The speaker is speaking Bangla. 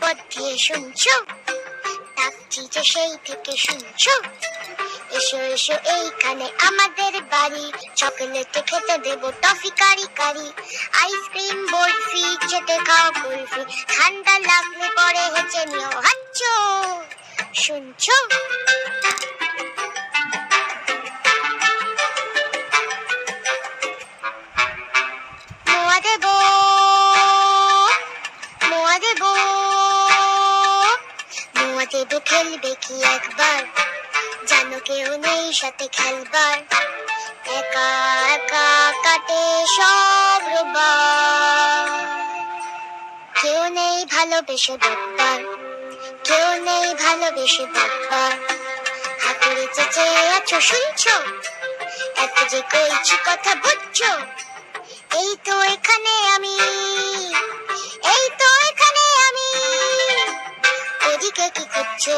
পথ দিয়ে শুনছো, ডাকছি যে সেই থেকে শুনছো। এসো এসো এইখানে আমাদের বাড়ি, চকলেটে খেতে দেবো টফি কারি কারি, আইসক্রিম বরফি চেটে খাও কুলফি, ঠান্ডা লাগলে পরে হেঁচে নিও হাঁচো। শুনছো? মোয়া দেবো, মোয়া দেবো, মোয়া দেবো, খেলবে কি একবার, জানো কেউ নেই সাথে খেলবার, একা একা কাটে সব রোববার। কেউ নেই ভালোবেসে দেখবার, কেউ নেই ভালোবেসে দেখবার, হাতুড়ে চেঁচে আছো শুনছো, এত যে কইছি কথা বুঝছো। এই তো এখানে আমি, এই তো এখানে আমি, ওদিকে কি করছো?